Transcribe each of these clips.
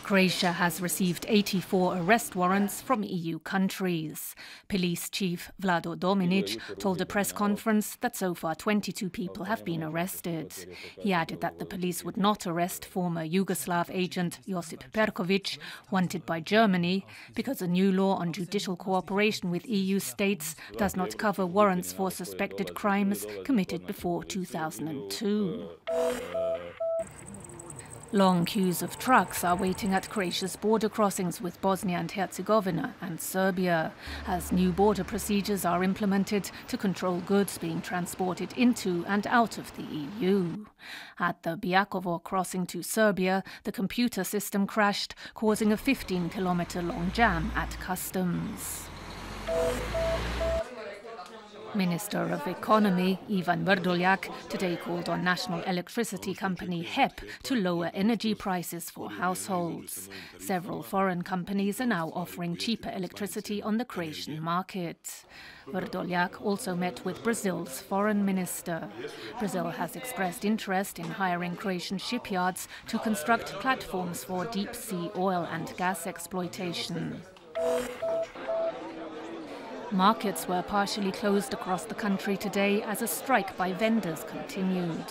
Croatia has received 84 arrest warrants from EU countries. Police Chief Vlado Dominic told a press conference that so far 22 people have been arrested. He added that the police would not arrest former Yugoslav agent Josip Perkovic, wanted by Germany, because a new law on judicial cooperation with EU states does not cover warrants for suspected crimes committed before 2002. Long queues of trucks are waiting at Croatia's border crossings with Bosnia and Herzegovina and Serbia, as new border procedures are implemented to control goods being transported into and out of the EU. At the Bijakovo crossing to Serbia, the computer system crashed, causing a 15-kilometer-long jam at customs. Minister of Economy Ivan Vrdoljak today called on national electricity company HEP to lower energy prices for households. Several foreign companies are now offering cheaper electricity on the Croatian market. Vrdoljak also met with Brazil's foreign minister. Brazil has expressed interest in hiring Croatian shipyards to construct platforms for deep-sea oil and gas exploitation. Markets were partially closed across the country today as a strike by vendors continued.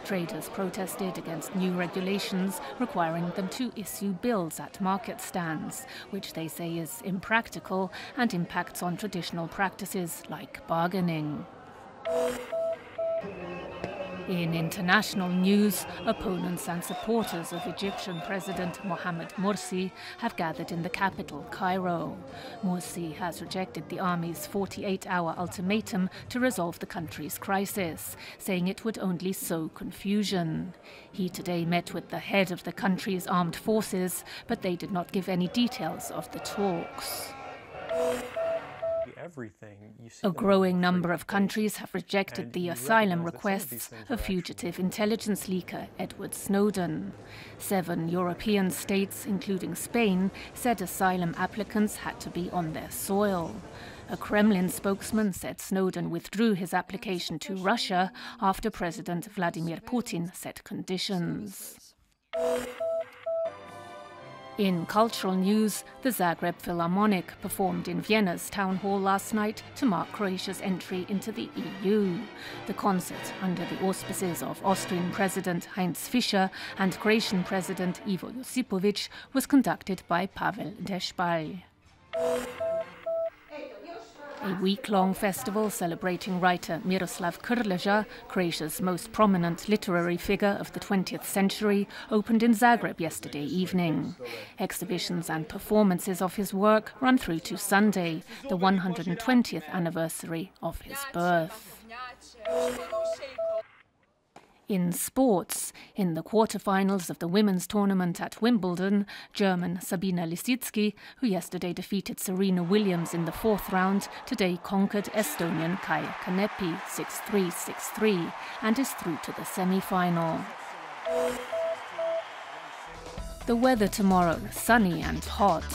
Traders protested against new regulations requiring them to issue bills at market stands, which they say is impractical and impacts on traditional practices like bargaining. In international news, opponents and supporters of Egyptian President Mohamed Morsi have gathered in the capital, Cairo. Morsi has rejected the army's 48-hour ultimatum to resolve the country's crisis, saying it would only sow confusion. He today met with the head of the country's armed forces, but they did not give any details of the talks. A growing number of countries have rejected the asylum requests of fugitive intelligence leaker Edward Snowden. 7 European states, including Spain, said asylum applicants had to be on their soil. A Kremlin spokesman said Snowden withdrew his application to Russia after President Vladimir Putin set conditions. In cultural news, the Zagreb Philharmonic performed in Vienna's town hall last night to mark Croatia's entry into the EU. The concert, under the auspices of Austrian President Heinz Fischer and Croatian President Ivo Josipovic, was conducted by Pavel Dešpalj. A week-long festival celebrating writer Miroslav Krleža, Croatia's most prominent literary figure of the 20th century, opened in Zagreb yesterday evening. Exhibitions and performances of his work run through to Sunday, the 120th anniversary of his birth. In sports, in the quarter-finals of the women's tournament at Wimbledon, German Sabine Lisicki, who yesterday defeated Serena Williams in the 4th round, today conquered Estonian Kaia Kanepi 6-3, 6-3 and is through to the semi-final. The weather tomorrow, sunny and hot.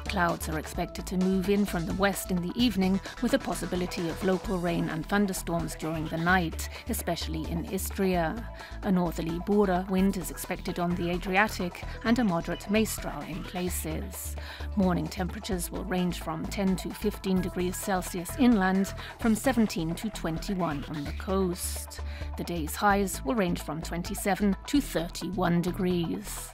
Clouds are expected to move in from the west in the evening, with a possibility of local rain and thunderstorms during the night, especially in Istria. A northerly Bura wind is expected on the Adriatic and a moderate maestral in places. Morning temperatures will range from 10 to 15 degrees Celsius inland, from 17 to 21 on the coast. The day's highs will range from 27 to 31 degrees.